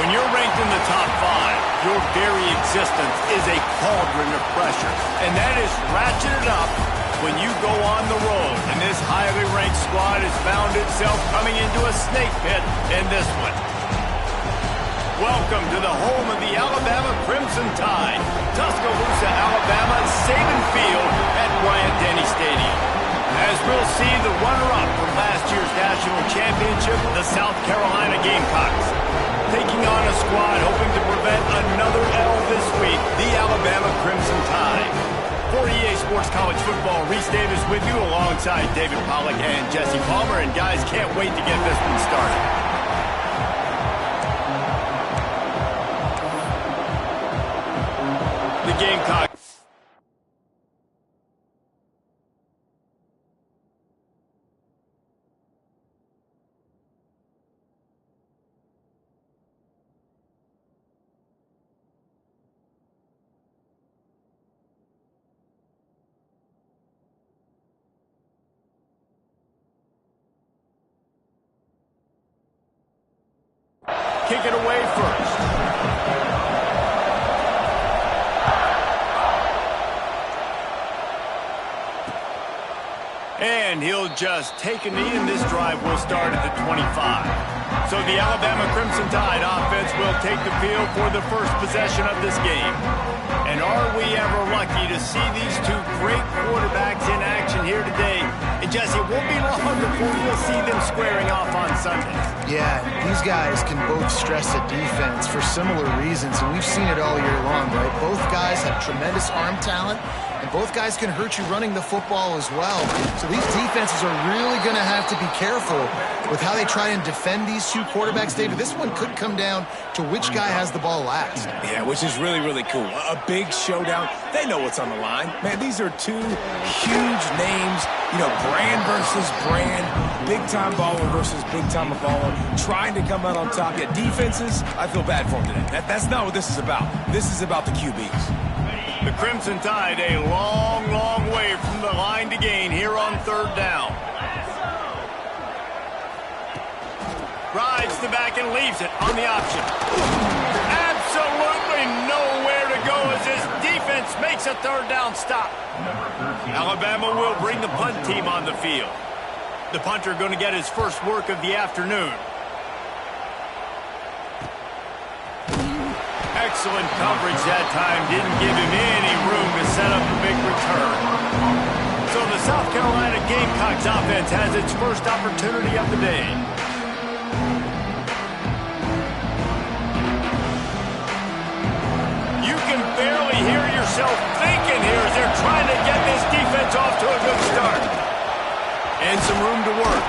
When you're ranked in the top 5, your very existence is a cauldron of pressure. And that is ratcheted up when you go on the road. And this highly ranked squad has found itself coming into a snake pit in this one. Welcome to the home of the Alabama Crimson Tide. Tuscaloosa, Alabama, Saban Field at Bryant-Denny Stadium. As we'll see the runner-up from last year's national championship, the South Carolina Gamecocks, taking on a squad hoping to prevent another L this week, the Alabama Crimson Tide. For EA Sports College Football, Reese Davis with you alongside David Pollack and Jesse Palmer. And guys, can't wait to get this one started. The Gamecocks. Kick it away first. And he'll just take a knee, and this drive will start at the 25. So the Alabama Crimson Tide offense will take the field for the first possession of this game. And are we ever lucky to see these two great quarterbacks in action here today? And Jesse, it won't be long before you'll see them squaring off on Sunday. Yeah, these guys can both stress a defense for similar reasons, and we've seen it all year long, right? Both guys have tremendous arm talent, and both guys can hurt you running the football as well. So these defenses are really going to have to be careful with how they try and defend these two quarterbacks. David, this one could come down to which guy has the ball last. Yeah, which is really, really cool. A big showdown. They know what's on the line. Man, these are two huge names. You know, brand versus brand. Big-time baller versus big-time baller. Trying to come out on top. Yeah, defenses, I feel bad for them today. That's not what this is about. This is about the QBs. The Crimson Tide a long, long way from the line to gain here on third down. Rides the back and leaves it on the option. Absolutely nowhere to go as this defense makes a third down stop. Alabama will bring the punt team on the field. The punter going to get his first work of the afternoon. Excellent coverage that time. Didn't give him any room to set up a big return. So the South Carolina Gamecocks offense has its first opportunity of the day. You can barely hear yourself thinking here as they're trying to get this defense off to a good start. And some room to work.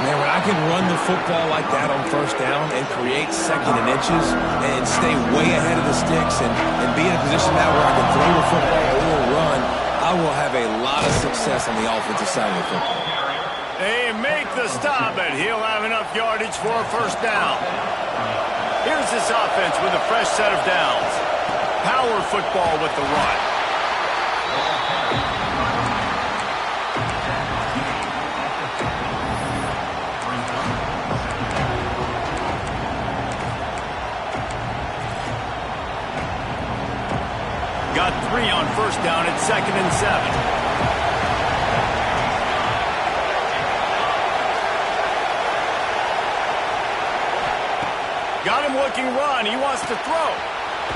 Man, when I can run the football like that on first down and create second and inches and stay way ahead of the sticks and be in a position now where I can throw the football or run, I will have a lot of success on the offensive side of the football. They make the stop, and he'll have enough yardage for a first down. Here's this offense with a fresh set of downs. Power football with the run. Got 3 on first down at 2nd and 7. Got him looking run. He wants to throw.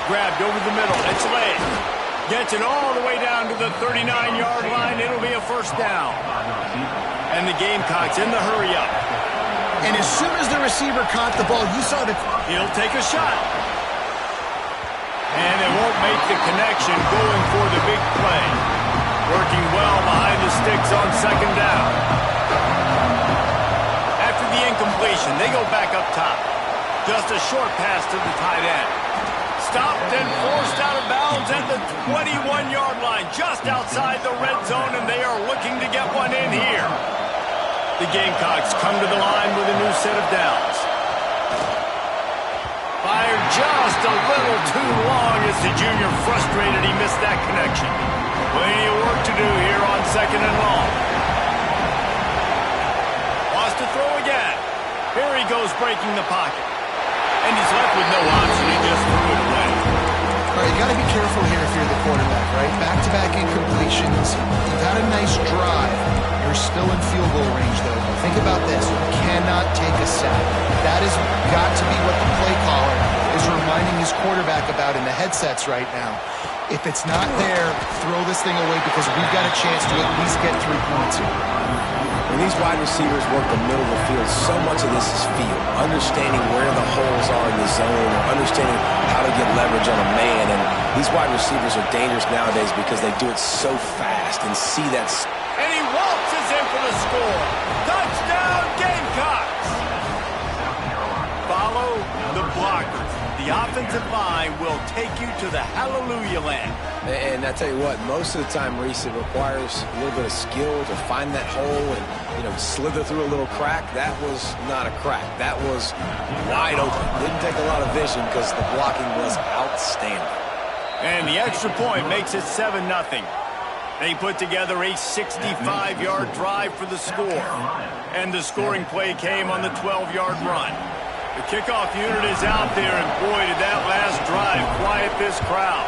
Grabbed over the middle. It's late. Gets it all the way down to the 39-yard line. It'll be a first down. And the Gamecocks in the hurry up. And as soon as the receiver caught the ball, you saw the... He'll take a shot. And it won't make the connection going for the big play. Working well behind the sticks on second down. After the incompletion, they go back up top. Just a short pass to the tight end. Stopped and forced out of bounds at the 21-yard line, just outside the red zone, and they are looking to get one in here. The Gamecocks come to the line with a new set of downs. Fired just a little too long as the junior frustrated he missed that connection. Plenty of work to do here on second and long. Wants to throw again. Here he goes breaking the pocket. and he's left with no option. He just threw it away. All right, you got to be careful here if you're the quarterback, right? Back-to-back incompletions. You've had a nice drive. You're still in field goal range, though. Think about this. You cannot take a sack. That has got to be what the play caller is reminding his quarterback about in the headsets right now. If it's not there, throw this thing away because we've got a chance to at least get 3 points here. When these wide receivers work the middle of the field, so much of this is feel. Understanding where the holes are in the zone, or understanding how to get leverage on a man. And these wide receivers are dangerous nowadays because they do it so fast and see that. And he waltzes in for the score. Touchdown, Gamecocks! Follow the blockers. The offensive line will take you to the hallelujah land. And I tell you what, most of the time, Reese, it requires a little bit of skill to find that hole and, slither through a little crack. That was not a crack. That was wide open. Didn't take a lot of vision because the blocking was outstanding. And the extra point makes it 7-0. They put together a 65-yard drive for the score. And the scoring play came on the 12-yard run. The kickoff unit is out there, and boy, did that last drive quiet this crowd.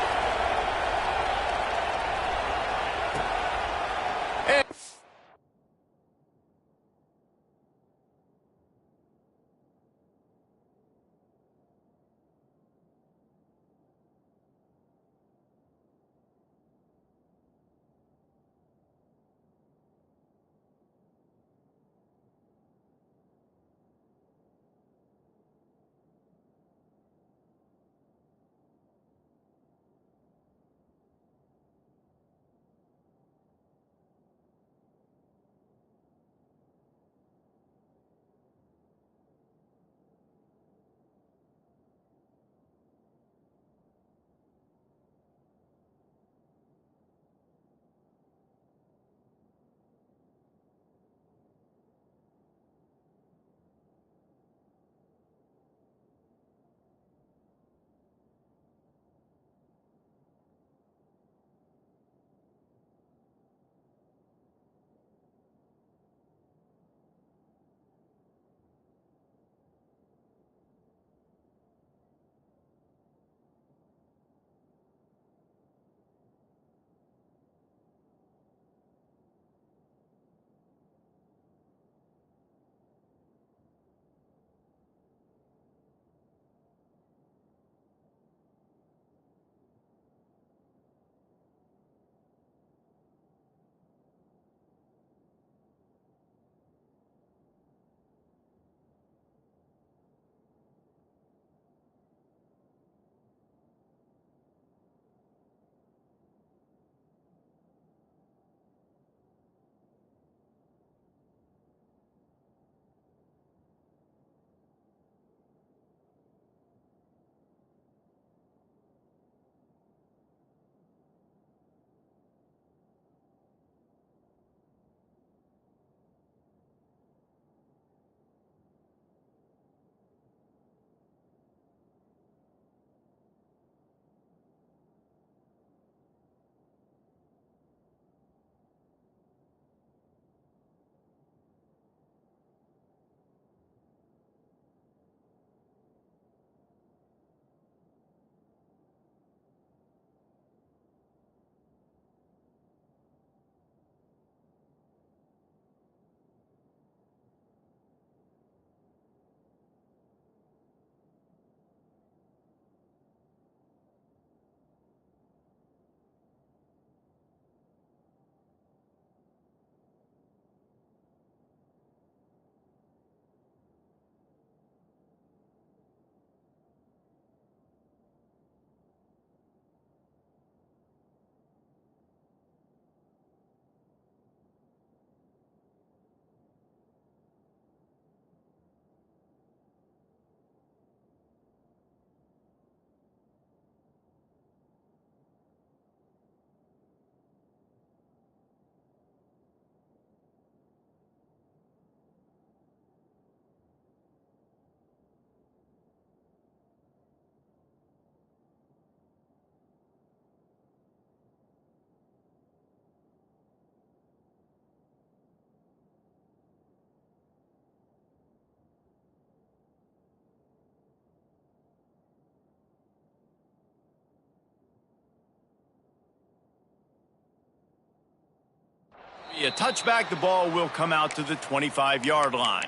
a touchback. The ball will come out to the 25-yard line.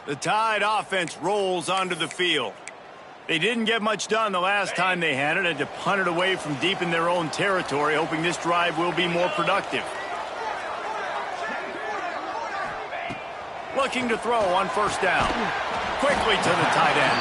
The Tide offense rolls onto the field. They didn't get much done the last time they had it. Had to punt it away from deep in their own territory, hoping this drive will be more productive. Looking to throw on first down. Quickly to the tight end.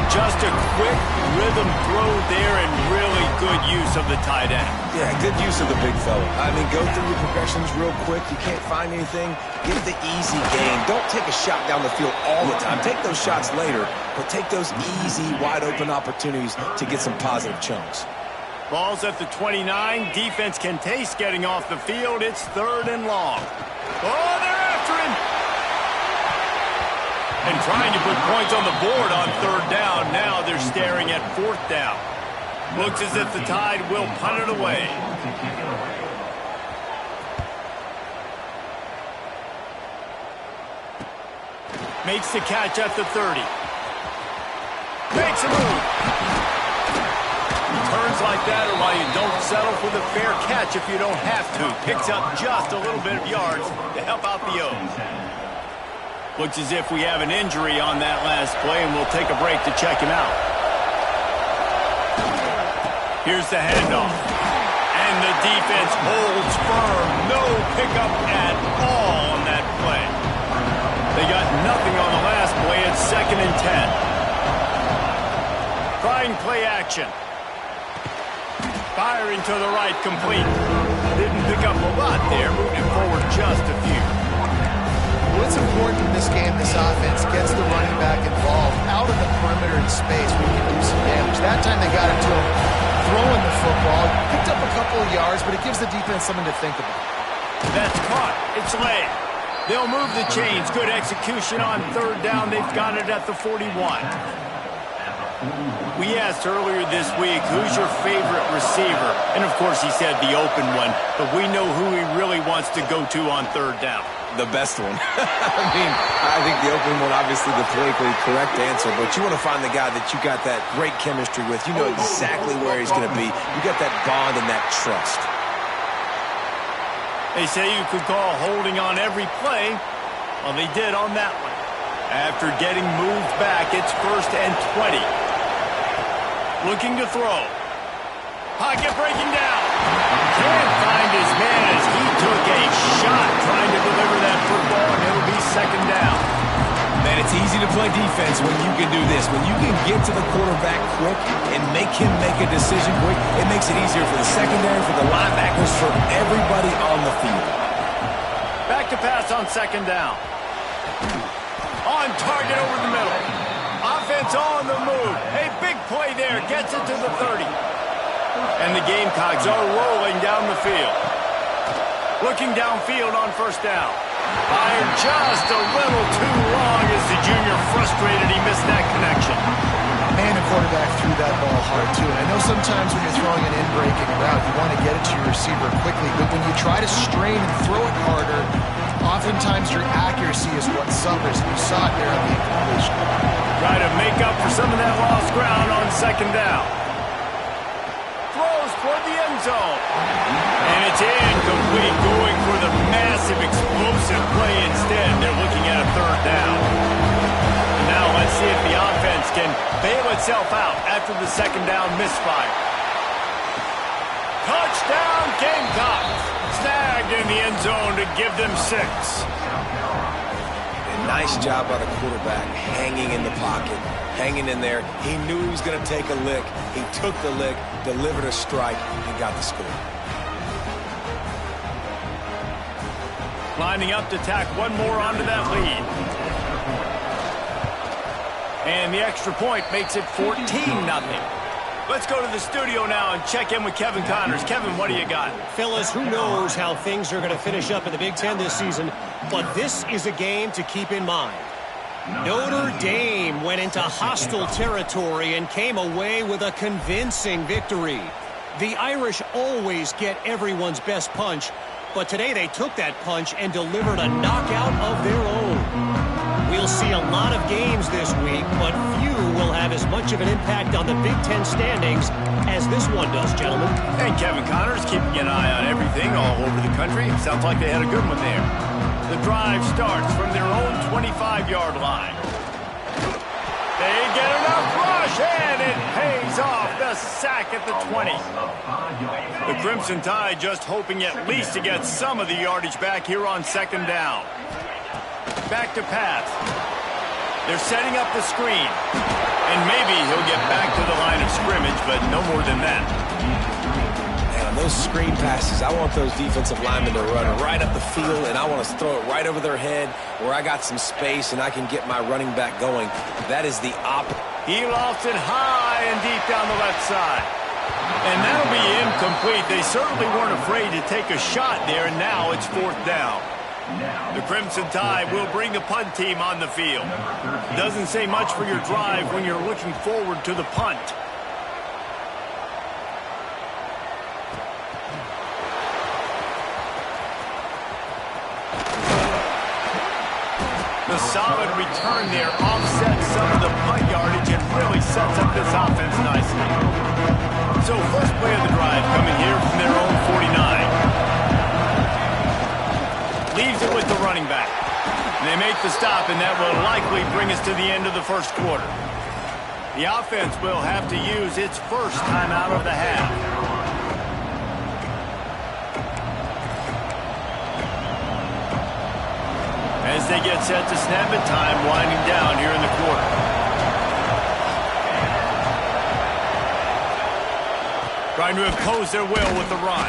Just a quick rhythm throw there and really good use of the tight end. Yeah, good use of the big fella. I mean, go through your progressions real quick. You can't find anything. Get the easy gain. Don't take a shot down the field all the time. Take those shots later, but take those easy, wide-open opportunities to get some positive chunks. Ball's at the 29. Defense can taste getting off the field. It's 3rd and long. Oh, they're after him! And trying to put points on the board on 3rd down. Now they're staring at 4th down. Looks as if the Tide will punt it away. Makes the catch at the 30. Makes a move. Turns like that are why you don't settle for the fair catch if you don't have to. Picks up just a little bit of yards to help out the O's. Looks as if we have an injury on that last play, and we'll take a break to check him out. Here's the handoff. And the defense holds firm. No pickup at all on that play. They got nothing on the last play. It's 2nd and 10. Trying play action. Firing to the right, complete. Didn't pick up a lot there. Moving forward just a few. What's important in this game, this offense gets the running back involved out of the perimeter in space where you can do some damage. That time they got it to him throwing the football. Picked up a couple of yards, but it gives the defense something to think about. That's caught. It's late. They'll move the chains. Good execution on 3rd down. They've got it at the 41. We asked earlier this week, who's your favorite receiver? And, of course, he said the open one. But we know who he really wants to go to on 3rd down. The best one. I mean, I think the open one, obviously the politically correct answer, but you want to find the guy that you got that great chemistry with. You know exactly where he's going to be. You got that bond and that trust. They say you could call holding on every play. Well, they did on that one. After getting moved back, it's 1st and 20. Looking to throw. Pocket breaking down. Can't find his man as he took a shot trying to deliver that football, and it'll be 2nd down. Man, it's easy to play defense when you can do this. When you can get to the quarterback quick and make him make a decision quick, it makes it easier for the secondary, for the linebackers, for everybody on the field. Back to pass on 2nd down. On target over the middle. Offense on the move. A big play there. Gets it to the 30. And the Gamecocks are rolling down the field. Looking downfield on 1st down. Fired just a little too long as the junior frustrated. He missed that connection. Man, the quarterback threw that ball hard, too. And I know sometimes when you're throwing an in-breaking route, you want to get it to your receiver quickly. But when you try to strain and throw it harder, oftentimes your accuracy is what suffers. And you saw it there on the incompletion. Try to make up for some of that lost ground on 2nd down. Throws toward the end zone. And it's incomplete, going for the massive explosive play instead. They're looking at a 3rd down. And now let's see if the offense can bail itself out after the 2nd down misfire. Touchdown Gamecocks. Snagged in the end zone to give them 6. Nice job by the quarterback, hanging in the pocket, hanging in there. He knew he was going to take a lick. He took the lick, delivered a strike, and got the score. Lining up to tack one more onto that lead. And the extra point makes it 14-0. Let's go to the studio now and check in with Kevin Connors. Kevin, what do you got? Fellas, who knows how things are going to finish up in the Big Ten this season, but this is a game to keep in mind. Notre Dame went into hostile territory and came away with a convincing victory. The Irish always get everyone's best punch, but today they took that punch and delivered a knockout of their own. We'll see a lot of games this week, but few will have as much much of an impact on the Big Ten standings as this one does, gentlemen. And Kevin Connors keeping an eye on everything all over the country. Sounds like they had a good one there. The drive starts from their own 25-yard line. They get enough rush, and it pays off. The sack at the 20. The Crimson Tide just hoping at least to get some of the yardage back here on second down. Back to pass. They're setting up the screen. And maybe he'll get back to the line of scrimmage, but no more than that. And on those screen passes, I want those defensive linemen to run right up the field, and I want to throw it right over their head where I got some space and I can get my running back going. That is the opposite. He lofts it high and deep down the left side. And that'll be incomplete. They certainly weren't afraid to take a shot there, and now it's fourth down. The Crimson Tide will bring the punt team on the field. Doesn't say much for your drive when you're looking forward to the punt. The solid return there offsets some of the punt yardage and really sets up this offense nicely. So first play of the drive coming here from their own 49. Leaves it with the running back. They make the stop, and that will likely bring us to the end of the first quarter. The offense will have to use its first timeout of the half. As they get set to snap it, time winding down here in the quarter. Trying to impose their will with the run.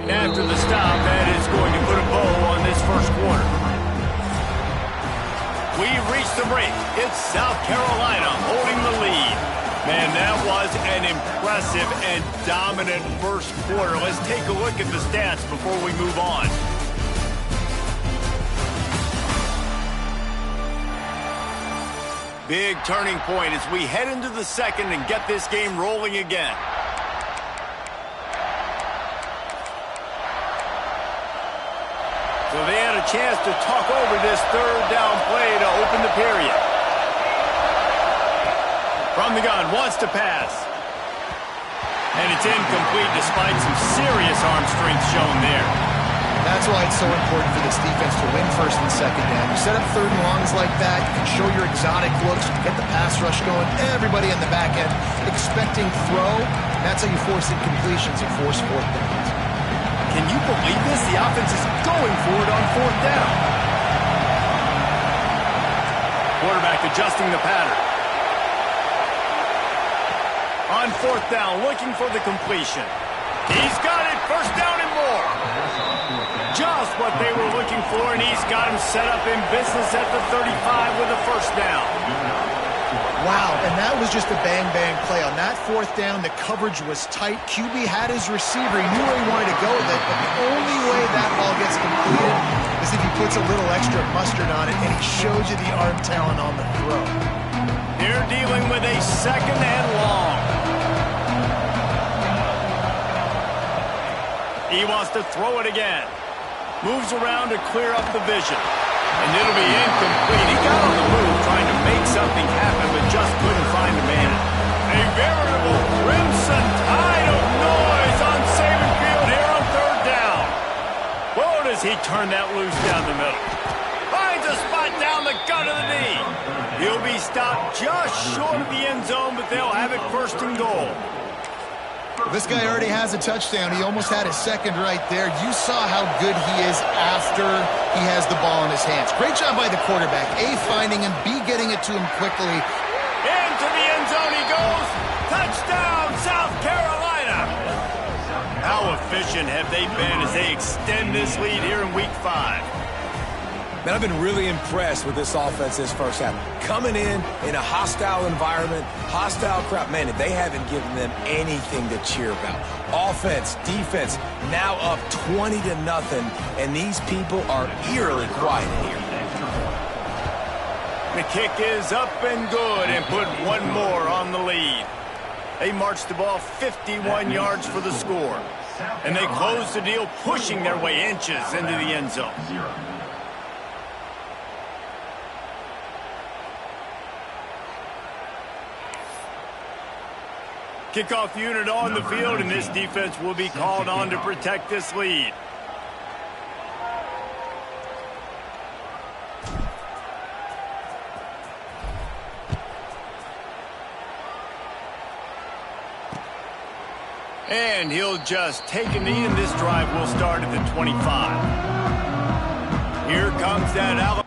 After the stop, that is going to put a bow on this first quarter. We've reached the break. It's South Carolina holding the lead. Man, that was an impressive and dominant first quarter. Let's take a look at the stats before we move on. Big turning point as we head into the second and get this game rolling again. So they had a chance to talk over this third down play to open the period. From the gun, wants to pass. And it's incomplete despite some serious arm strength shown there. That's why it's so important for this defense to win first and second down. You set up third and longs like that, you can show your exotic looks, you get the pass rush going, everybody in the back end expecting throw. That's how you force incompletions and force fourth downs. Can you believe this? The offense is going for it on fourth down. Quarterback adjusting the pattern. On fourth down, looking for the completion. He's got it, first down and more. Just what they were looking for, and he's got him set up in business at the 35 with a first down. Wow, and that was just a bang-bang play. On that fourth down, the coverage was tight. QB had his receiver. He knew where he wanted to go with it, but the only way that ball gets completed is if he puts a little extra mustard on it, and he shows you the arm talent on the throw. They're dealing with a second and long. He wants to throw it again. Moves around to clear up the vision. And it'll be incomplete. He got on the move trying to make something happen, but just couldn't find a man. A veritable Crimson Tide of noise on turn that loose down the middle. Finds a spot down the gut of the knee. He'll be stopped just short of the end zone, but they'll have it first and goal. This guy already has a touchdown. He almost had his second right there. You saw how good he is after he has the ball in his hands. Great job by the quarterback. A, finding him. B, getting it to him quickly. Into the end zone he goes. Touchdown, South Carolina. How efficient have they been as they extend this lead here in Week 5? Man, I've been really impressed with this offense this first half. Coming in a hostile environment, hostile crowd, man, they haven't given them anything to cheer about. Offense, defense, now up 20-0, and these people are eerily quiet here. The kick is up and good and put one more on the lead. They march the ball 51 yards for the score. And they close the deal, pushing their way inches into the end zone. Kickoff unit on the field, and this defense will be called on to protect this lead. And he'll just take a knee, and this drive will start at the 25. Here comes that Alabama.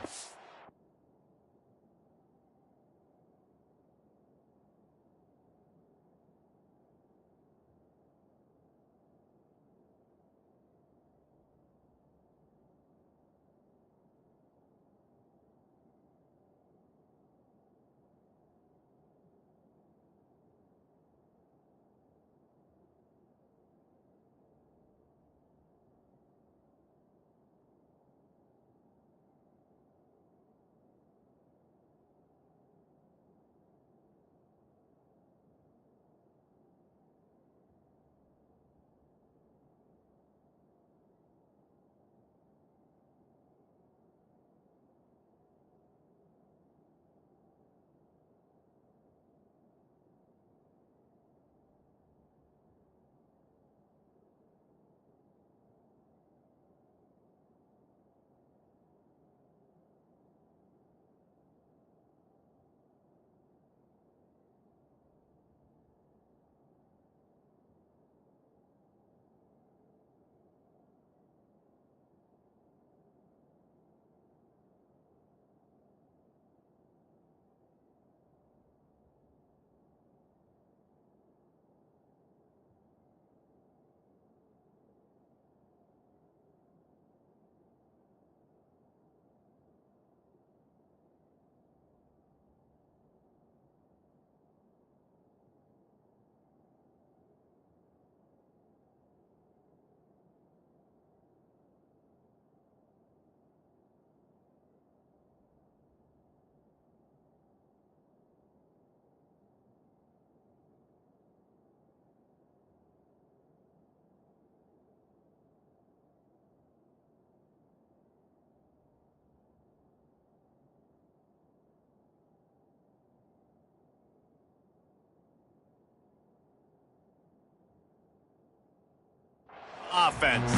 Offense.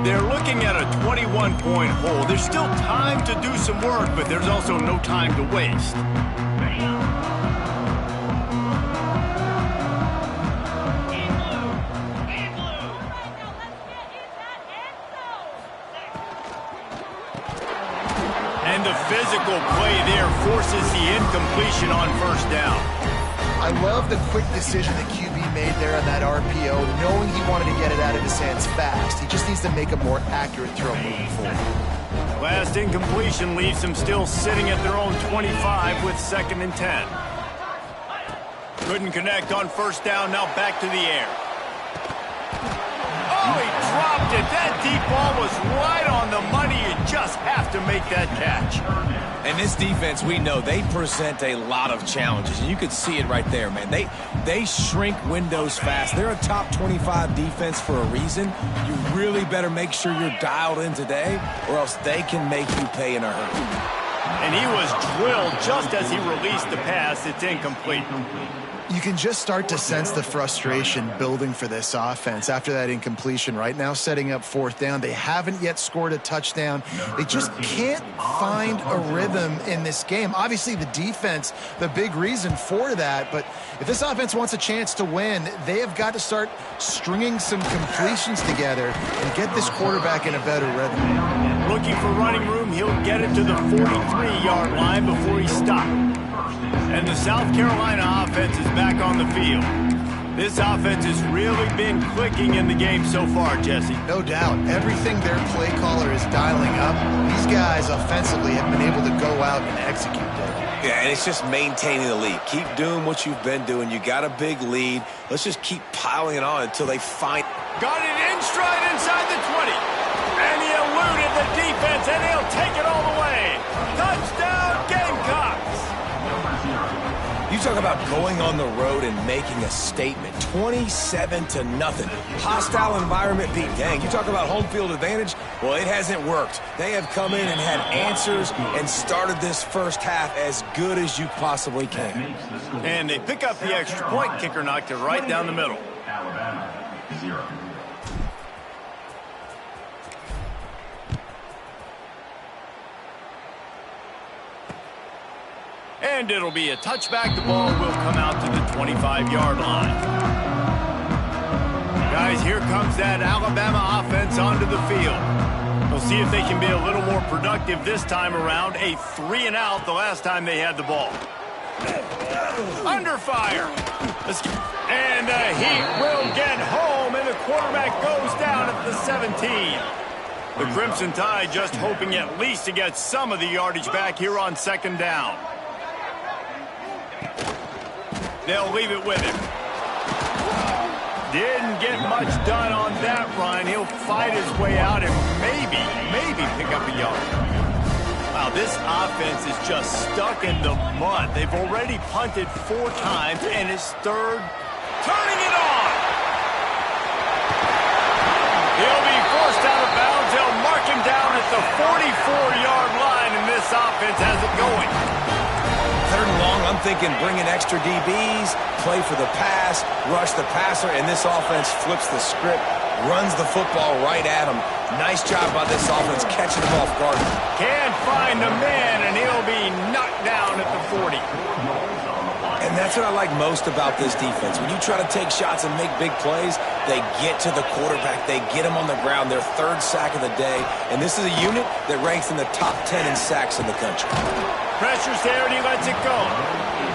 They're looking at a 21-point hole. There's still time to do some work, but there's also no time to waste. And the physical play there forces the incompletion on first down. I love the quick decision that QB made there on that RPO, knowing he wanted to get it out of his hands fast. He just needs to make a more accurate throw moving forward. Last incompletion leaves them still sitting at their own 25 with 2nd and 10. Couldn't connect on first down, now back to the air. Oh, he dropped it. That deep ball was right on the money. You just have to make that catch. And this defense, we know, they present a lot of challenges. And you could see it right there, man. They shrink windows fast. They're a top 25 defense for a reason. You really better make sure you're dialed in today, or else they can make you pay in a hurry. And he was drilled just as he released the pass. It's incomplete. You can just start to sense the frustration building for this offense after that incompletion. Right now, setting up 4th down. They haven't yet scored a touchdown. They just can't find a rhythm in this game. Obviously, the defense, the big reason for that. But if this offense wants a chance to win, they have got to start stringing some completions together and get this quarterback in a better rhythm. Looking for running room, he'll get it to the 43-yard line before he stopped. And the South Carolina offense is back on the field. This offense has really been clicking in the game so far, Jesse. No doubt. Everything their play caller is dialing up, these guys offensively have been able to go out and execute that. Yeah, and it's just maintaining the lead. Keep doing what you've been doing. You got a big lead. Let's just keep piling it on until they find... Got it in stride inside the 20. And he eluded the defense, and he'll take it all the way. Touchdown, Gamecocks! You talk about going on the road and making a statement. 27-0. Hostile environment beat. Dang, you talk about home field advantage? Well, it hasn't worked. They have come in and had answers and started this first half as good as you possibly can. And they pick up the extra point. Kicker knocked it right down the middle. Alabama, 0. And it'll be a touchback. The ball will come out to the 25-yard line. Guys, here comes that Alabama offense onto the field. We'll see if they can be a little more productive this time around. A 3-and-out the last time they had the ball. Under fire. And he will get home, and the quarterback goes down at the 17. The Crimson Tide just hoping at least to get some of the yardage back here on 2nd down. They'll leave it with him. Didn't get much done on that run. He'll fight his way out and maybe pick up a yard. Wow, this offense is just stuck in the mud. They've already punted 4 times, and it's 3rd. Turning it on! He'll be forced out of bounds. They'll mark him down at the 44-yard line, and this offense has it going. 3rd and long, I'm thinking bring in extra DBs, play for the pass, rush the passer, and this offense flips the script, runs the football right at him. Nice job by this offense catching him off guard. Can't find the man, and he'll be knocked down at the 40. And that's what I like most about this defense. When you try to take shots and make big plays, they get to the quarterback. They get him on the ground, their 3rd sack of the day. And this is a unit that ranks in the top 10 in sacks in the country. Pressure's there, and he lets it go.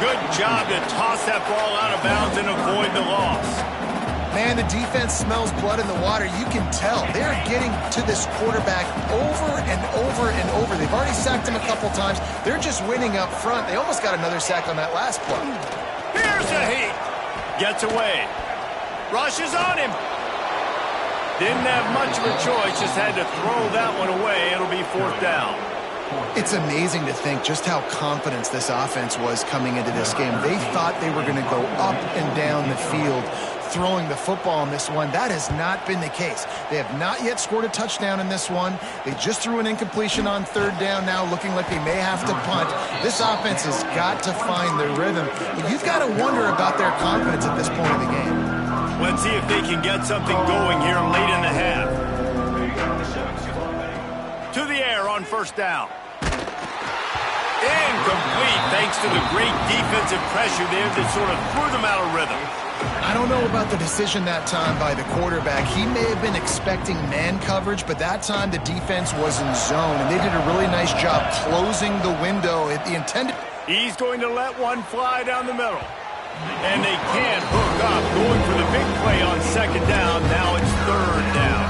Good job to toss that ball out of bounds and avoid the loss. Man, the defense smells blood in the water. You can tell. They're getting to this quarterback over and over and over. They've already sacked him a couple times. They're just winning up front. They almost got another sack on that last play. Here's a heat. Gets away. Rushes on him. Didn't have much of a choice. Just had to throw that one away. It'll be 4th down. It's amazing to think just how confident this offense was coming into this game. They thought they were going to go up and down the field throwing the football in this one. That has not been the case. They have not yet scored a touchdown in this one. They just threw an incompletion on 3rd down now, looking like they may have to punt. This offense has got to find their rhythm. But you've got to wonder about their confidence at this point in the game. Let's see if they can get something going here late in the half. To the air on 1st down. Incomplete, thanks to the great defensive pressure there that sort of threw them out of rhythm. I don't know about the decision that time by the quarterback. He may have been expecting man coverage, but that time the defense was in zone, and they did a really nice job closing the window at the intended. He's going to let one fly down the middle. And they can't hook up, going for the big play on 2nd down. Now it's 3rd down.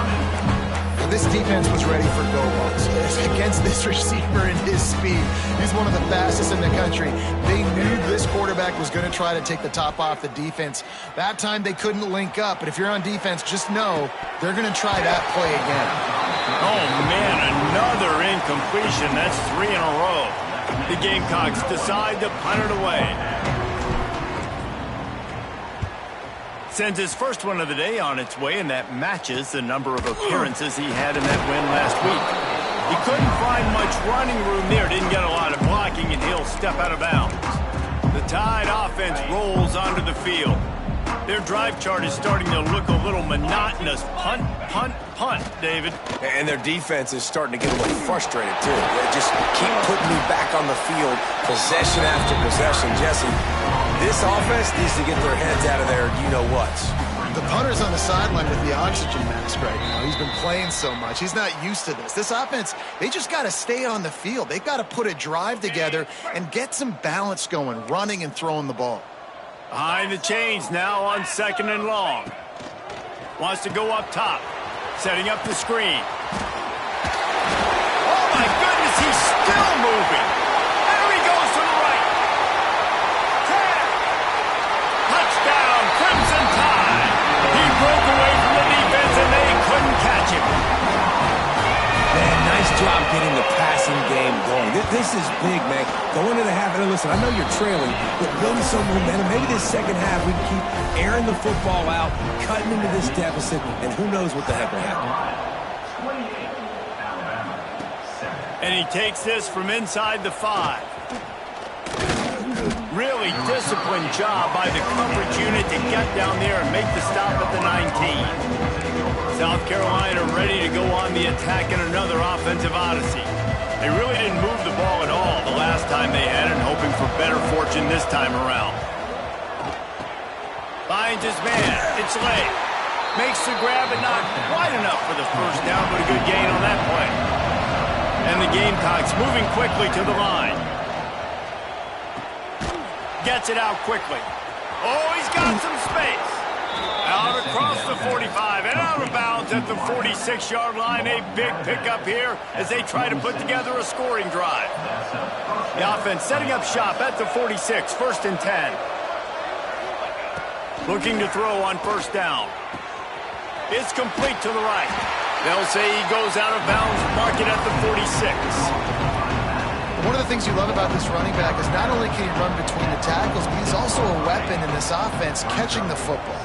This defense was ready for go balls against this receiver and his speed. He's one of the fastest in the country. They knew this quarterback was going to try to take the top off the defense. That time they couldn't link up, but if you're on defense, just know they're going to try that play again. Oh, man, another incompletion. That's 3 in a row. The Gamecocks decide to punt it away. Sends his first one of the day on its way, and that matches the number of appearances he had in that win last week. He couldn't find much running room there, didn't get a lot of blocking, and he'll step out of bounds. The Tide offense rolls onto the field. Their drive chart is starting to look a little monotonous. Punt, punt, punt, David. And their defense is starting to get a little frustrated, too. They just keep putting me back on the field, possession after possession. Jesse, this offense needs to get their heads out of their you-know-whats. The punter's on the sideline with the oxygen mask right now. He's been playing so much. He's not used to this. This offense, they just got to stay on the field. They've got to put a drive together and get some balance going, running and throwing the ball. Behind the chains now on 2nd and long. Wants to go up top. Setting up the screen. Oh, my goodness, he's still moving. There he goes to the right. 10. Touchdown, Crimson Tide. He broke away from the defense, and they couldn't catch him. Man, nice job getting the passing game going. This is big, man. Going into the half, and listen, I know you're trailing, but building some momentum. Maybe this second half we can keep airing the football out, cutting into this deficit, and who knows what the heck will happen. And he takes this from inside the 5. Really disciplined job by the coverage unit to get down there and make the stop at the 19. South Carolina ready to go on the attack in another offensive odyssey. They really didn't move the ball at all the last time they had it, hoping for better fortune this time around. Finds his man. It's late. Makes the grab, but not quite enough for the first down, but a good gain on that play. And the Gamecocks moving quickly to the line. Gets it out quickly. Oh, he's got some space. Out across the 45 and out of bounds at the 46-yard line. A big pickup here as they try to put together a scoring drive. The offense setting up shop at the 46, 1st and 10. Looking to throw on 1st down. It's complete to the right. They'll say he goes out of bounds, mark it at the 46. One of the things you love about this running back is not only can he run between the tackles, but he's also a weapon in this offense catching the football.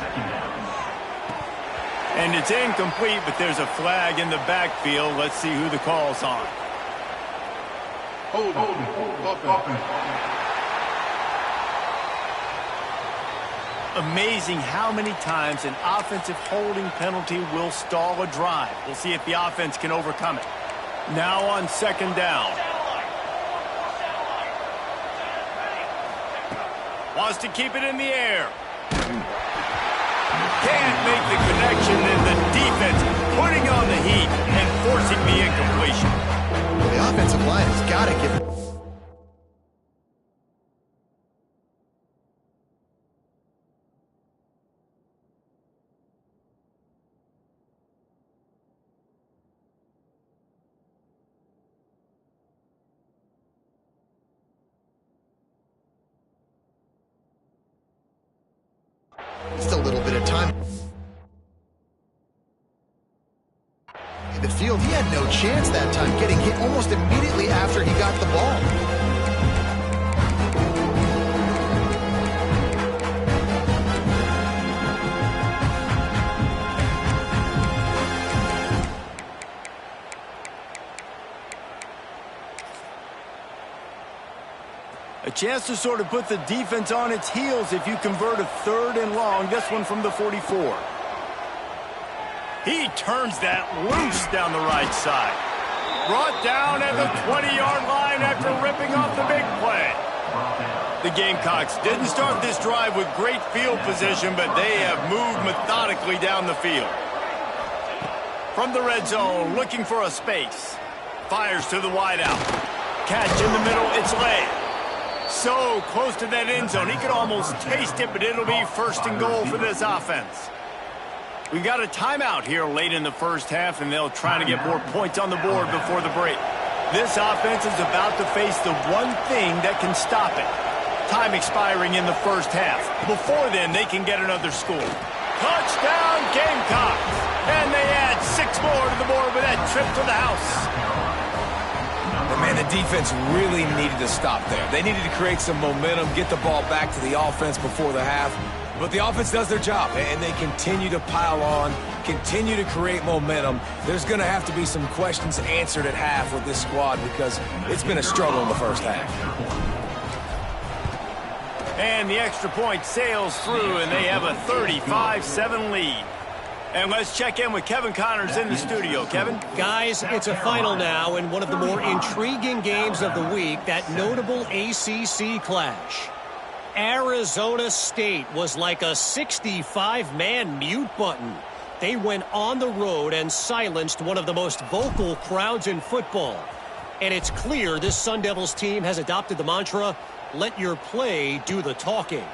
And it's incomplete, but there's a flag in the backfield. Let's see who the call's on. Hold. Amazing how many times an offensive holding penalty will stall a drive. We'll see if the offense can overcome it. Now on 2nd down. Wants to keep it in the air. Can't make the connection, and the defense putting on the heat and forcing the incompletion. Well, the offensive line has got to give it. Still a little bit of time. The field, he had no chance that time, getting hit almost immediately after he got the ball. A chance to sort of put the defense on its heels if you convert a 3rd and long. This one from the 44. He turns that loose down the right side. Brought down at the 20-yard line after ripping off the big play. The Gamecocks didn't start this drive with great field position, but they have moved methodically down the field. From the red zone, looking for a space. Fires to the wideout. Catch in the middle, it's late. So close to that end zone, he could almost taste it, but it'll be 1st and goal for this offense. We got a timeout here late in the first half, and they'll try to get more points on the board before the break. This offense is about to face the one thing that can stop it. Time expiring in the first half. Before then, they can get another score. Touchdown, Gamecocks! And they add 6 more to the board with that trip to the house. But man, the defense really needed to stop there. They needed to create some momentum, get the ball back to the offense before the half. But the offense does their job, and they continue to pile on, continue to create momentum. There's going to have to be some questions answered at half with this squad because it's been a struggle in the first half. And the extra point sails through, and they have a 35-7 lead. And let's check in with Kevin Connors in the studio. Kevin? Guys, it's a final now in one of the more intriguing games of the week, that notable ACC clash. Arizona State was like a 65-man mute button. They went on the road and silenced one of the most vocal crowds in football. And it's clear this Sun Devils team has adopted the mantra, let your play do the talking.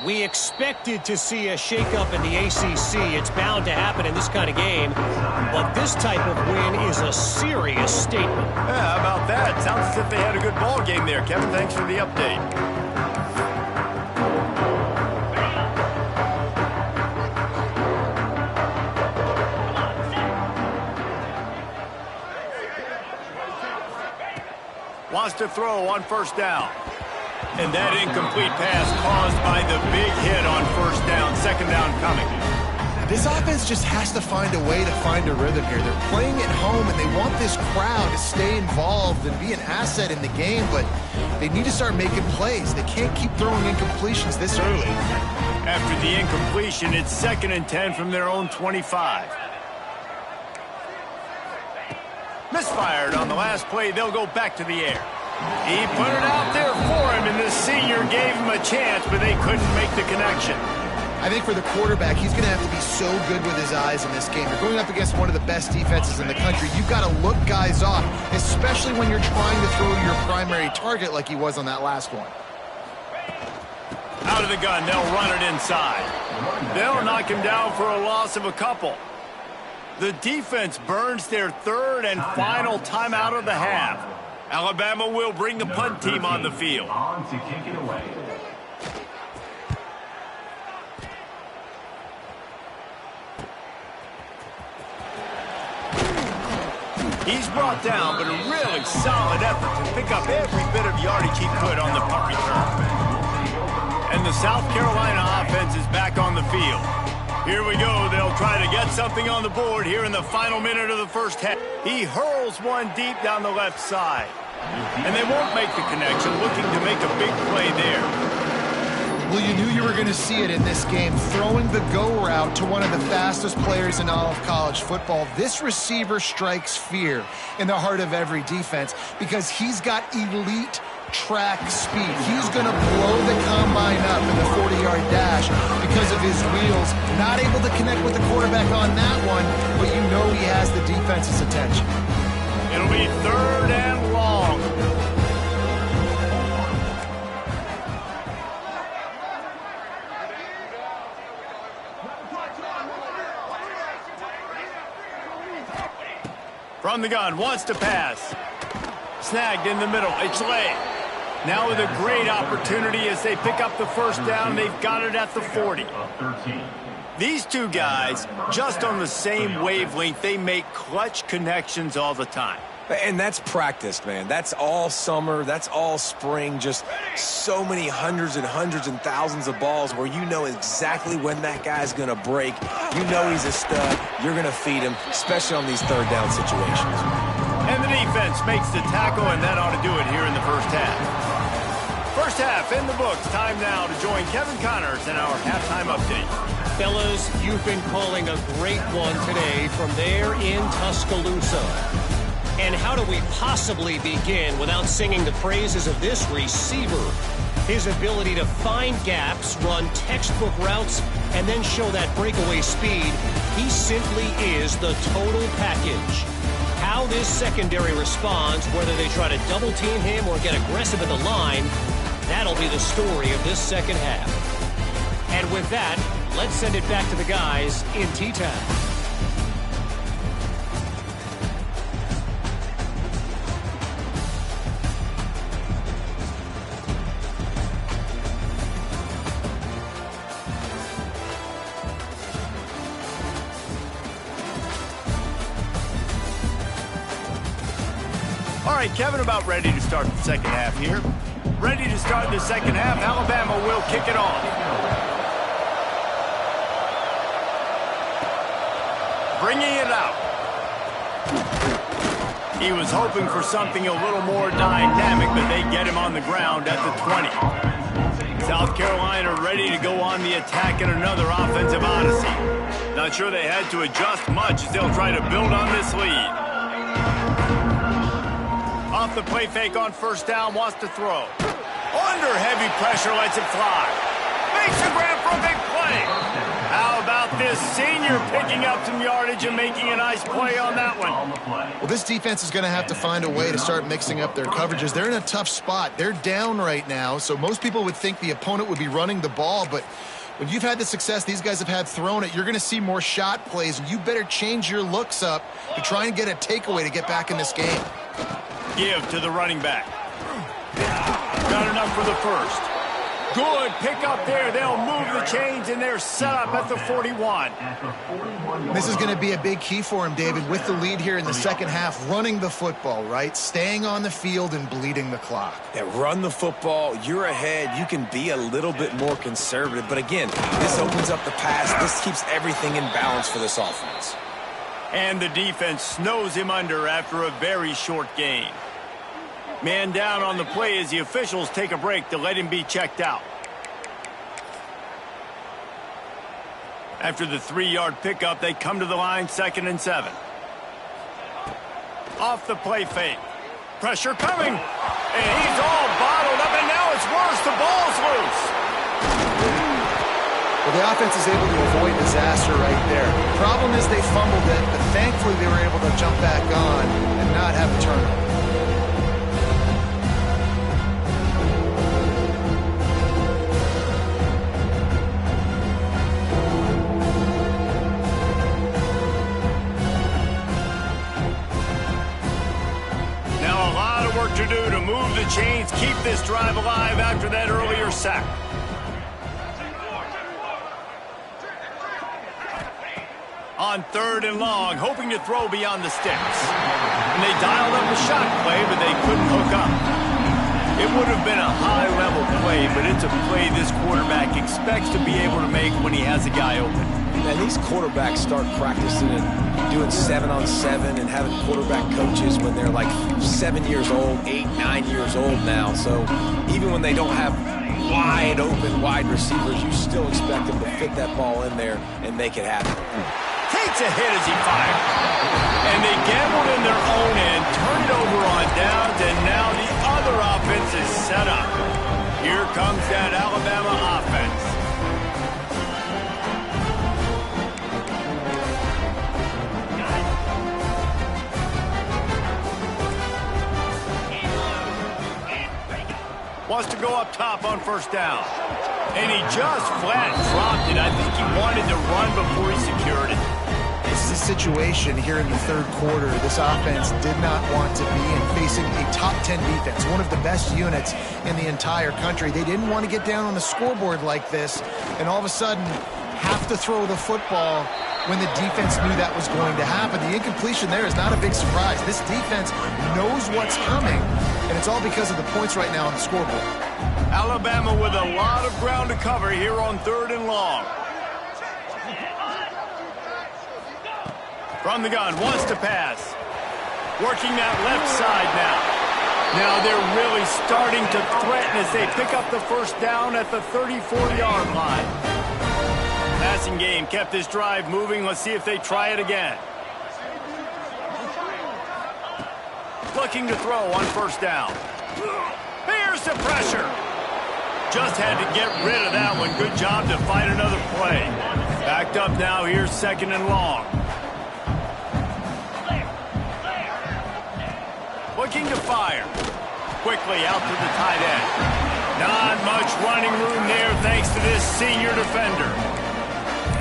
We expected to see a shakeup in the ACC. It's bound to happen in this kind of game. But this type of win is a serious statement. Yeah, how about that? Sounds as if they had a good ball game there. Kevin, thanks for the update. Wants to throw on first down. And that incomplete pass caused by the big hit on first down. Second down coming. This offense just has to find a way to find a rhythm here. They're playing at home, and they want this crowd to stay involved and be an asset in the game, but they need to start making plays. They can't keep throwing incompletions this early. After the incompletion, it's 2nd and 10 from their own 25. Misfired on the last play. They'll go back to the air. He put it out there for him, and the senior gave him a chance, but they couldn't make the connection. I think for the quarterback, he's going to have to be so good with his eyes in this game. You're going up against one of the best defenses in the country. You've got to look guys off, especially when you're trying to throw your primary target like he was on that last one. Out of the gun, they'll run it inside. They'll knock him down for a loss of a couple. The defense burns their 3rd and final timeout of the half. Alabama will bring the punt team on the field. On to kick it away. He's brought down, but a really solid effort to pick up every bit of yardage he could on the punt return. And the South Carolina offense is back on the field. Here we go. They'll try to get something on the board here in the final minute of the first half. He hurls one deep down the left side. And they won't make the connection, looking to make a big play there. Well, you knew you were going to see it in this game. Throwing the go route to one of the fastest players in all of college football. This receiver strikes fear in the heart of every defense because he's got elite track speed. He's going to blow the combine up in the 40-yard dash because of his wheels. Not able to connect with the quarterback on that one, but you know he has the defense's attention. It'll be 3rd and long. From the gun, wants to pass. Snagged in the middle. It's late. Now with a great opportunity as they pick up the first down. They've got it at the 40. These two guys, just on the same wavelength, they make clutch connections all the time. And that's practiced, man. That's all summer. That's all spring. Just so many hundreds and thousands of balls where you know exactly when that guy's going to break. You know he's a stud. You're going to feed him, especially on these 3rd down situations. And the defense makes the tackle, and that ought to do it here in the first half. First half in the books. Time now to join Kevin Connors in our halftime update. Fellas, you've been calling a great one today from there in Tuscaloosa. And how do we possibly begin without singing the praises of this receiver? His ability to find gaps, run textbook routes, and then show that breakaway speed. He simply is the total package. How this secondary responds, whether they try to double team him or get aggressive at the line, that'll be the story of this second half. And with that, let's send it back to the guys in T-Town. All right, Kevin, about ready to start the second half here. Ready to start the second half. Alabama will kick it off. Bringing it out. He was hoping for something a little more dynamic, but they get him on the ground at the 20. South Carolina ready to go on the attack in another offensive odyssey. Not sure they had to adjust much as they'll try to build on this lead. Off the play fake on first down, wants to throw. Under heavy pressure, lets it fly. Makes a grab for a big play. How about this senior picking up some yardage and making a nice play on that one? Well, this defense is going to have to find a way to start mixing up their coverages. They're in a tough spot. They're down right now, so most people would think the opponent would be running the ball, but when you've had the success these guys have had throwing it, you're going to see more shot plays, and you better change your looks up to try and get a takeaway to get back in this game. Give to the running back. Not enough for the first. Good pick up there. They'll move the chains, and they're set up at the 41. This is going to be a big key for him, David, with the lead here in the second half, running the football, right? Staying on the field and bleeding the clock. Yeah, run the football. You're ahead. You can be a little bit more conservative. But again, this opens up the pass. This keeps everything in balance for this offense. And the defense snows him under after a very short gain. Man down on the play as the officials take a break to let him be checked out. After the 3-yard pickup, they come to the line, 2nd and 7. Off the play fake. Pressure coming. And he's all bottled up, and now it's worse. The ball's loose. Well, the offense is able to avoid disaster right there. The problem is they fumbled it, but thankfully they were able to jump back on and not have a turnover. To do to move the chains, keep this drive alive after that earlier sack. On 3rd and long, hoping to throw beyond the sticks. And they dialed up a shot play, but they couldn't hook up. It would have been a high-level play, but it's a play this quarterback expects to be able to make when he has a guy open. And these quarterbacks start practicing and doing 7-on-7 and having quarterback coaches when they're like 7 years old, 8, 9 years old now. So even when they don't have wide open wide receivers, you still expect them to fit that ball in there and make it happen. Takes a hit as he fired. And they gambled in their own end, turned it over on downs, and now the other offense is set up. Here comes that Alabama offense. Wants to go up top on first down. And he just flat dropped it. I think he wanted to run before he secured it. This is a situation here in the 3rd quarter this offense did not want to be in, facing a top 10 defense, one of the best units in the entire country. They didn't want to get down on the scoreboard like this, and all of a sudden have to throw the football when the defense knew that was going to happen. The incompletion there is not a big surprise. This defense knows what's coming, and it's all because of the points right now on the scoreboard. Alabama with a lot of ground to cover here on 3rd and long. From the gun, wants to pass. Working that left side now. Now they're really starting to threaten as they pick up the first down at the 34-yard line. Passing game kept this drive moving. Let's see if they try it again. Looking to throw on first down. Here's the pressure. Just had to get rid of that one. Good job to fight another play. Backed up now. Here's 2nd and long. Looking to fire. Quickly out to the tight end. Not much running room there thanks to this senior defender.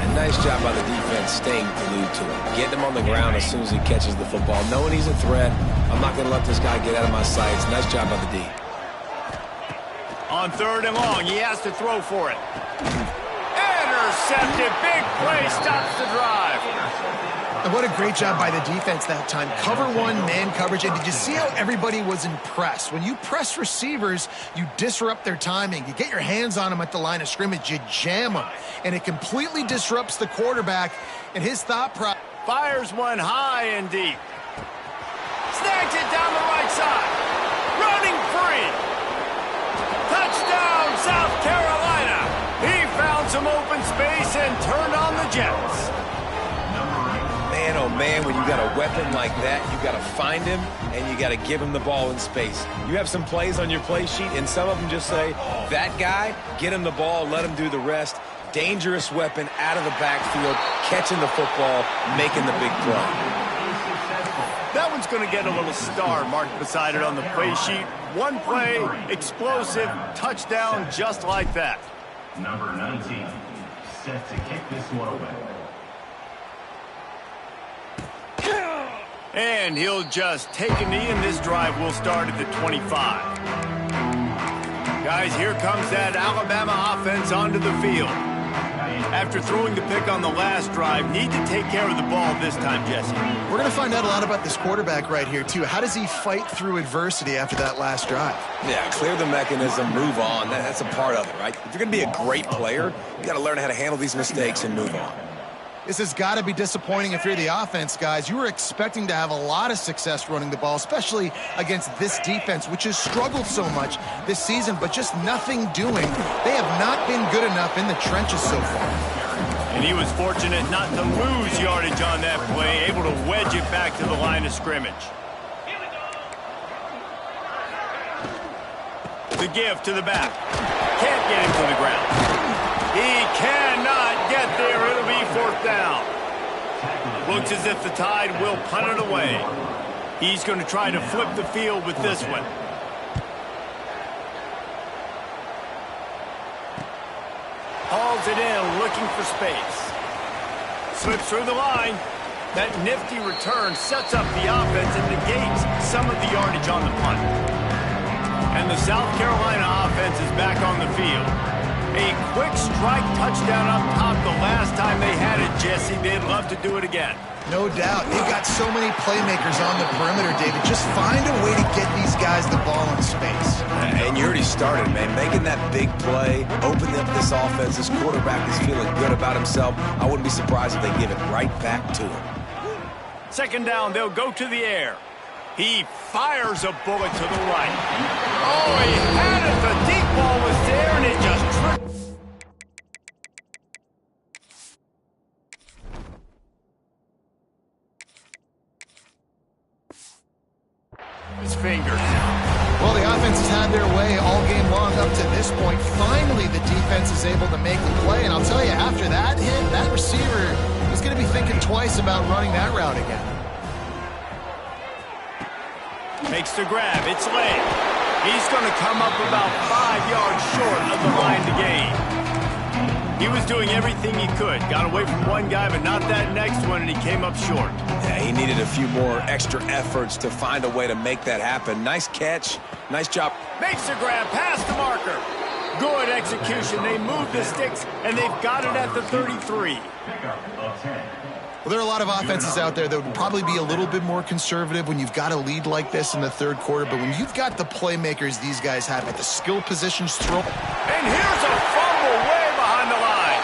And nice job by the defense staying glued to him. Getting him on the ground as soon as he catches the football. Knowing he's a threat, I'm not going to let this guy get out of my sights. Nice job by the D. On 3rd and long, he has to throw for it. Intercepted. Big play stops the drive. And what a great job by the defense that time. Cover one, man coverage. And did you see how everybody was impressed? When you press receivers, you disrupt their timing. You get your hands on them at the line of scrimmage. You jam them. And it completely disrupts the quarterback and his thought process. Fires one high and deep. Snags it down the right side. Running free. Touchdown, South Carolina. some open space and turned on the Jets. Man, oh man, when you got a weapon like that, you got to find him and you got to give him the ball in space. You have some plays on your play sheet, and some of them just say, that guy, get him the ball, let him do the rest. Dangerous weapon out of the backfield, catching the football, making the big play. That one's going to get a little star marked beside it on the play sheet. One play, explosive, touchdown just like that. Number 19, set to kick this one away. And he'll just take a knee, and this drive will start at the 25. Guys, here comes that Alabama offense onto the field. After throwing the pick on the last drive, need to take care of the ball this time, Jesse. We're going to find out a lot about this quarterback right here, too. How does he fight through adversity after that last drive? Yeah, clear the mechanism, move on. That's a part of it, right? If you're going to be a great player, you got to learn how to handle these mistakes and move on. This has got to be disappointing if you're the offense, guys. You were expecting to have a lot of success running the ball, especially against this defense, which has struggled so much this season, but just nothing doing. They have not been good enough in the trenches so far. And he was fortunate not to lose yardage on that play, able to wedge it back to the line of scrimmage. The give to the back. Can't get him to the ground. He cannot get there. It'll be fourth down. Looks as if the Tide will punt it away. He's going to try to flip the field with this one. Hauls it in, looking for space. Slips through the line. That nifty return sets up the offense and negates some of the yardage on the punt. And the South Carolina offense is back on the field. A quick strike touchdown up top the last time they had it, Jesse. They'd love to do it again. No doubt. They've got so many playmakers on the perimeter, David. Just find a way to get these guys the ball in space. And you already started, man. Making that big play, opening up this offense. This quarterback is feeling good about himself. I wouldn't be surprised if they give it right back to him. Second down, they'll go to the air. He fires a bullet to the right. Oh, he had it. The deep ball was there, and it just tripped. His fingers. Well, the offense has had their way all game long up to this point. Finally, the defense is able to make the play, and I'll tell you, after that hit, that receiver is going to be thinking twice about running that route again. Makes the grab. It's late. He's going to come up about 5 yards short of the line to gain. He was doing everything he could. Got away from one guy, but not that next one, and he came up short. Yeah, he needed a few more extra efforts to find a way to make that happen. Nice catch. Nice job. Makes the grab. Past the marker. Good execution. They moved the sticks, and they've got it at the 33. Pickup of 10. Well, there are a lot of offenses out there that would probably be a little bit more conservative when you've got a lead like this in the third quarter, but when you've got the playmakers these guys have at the skill positions throw. And here's a fumble way behind the line.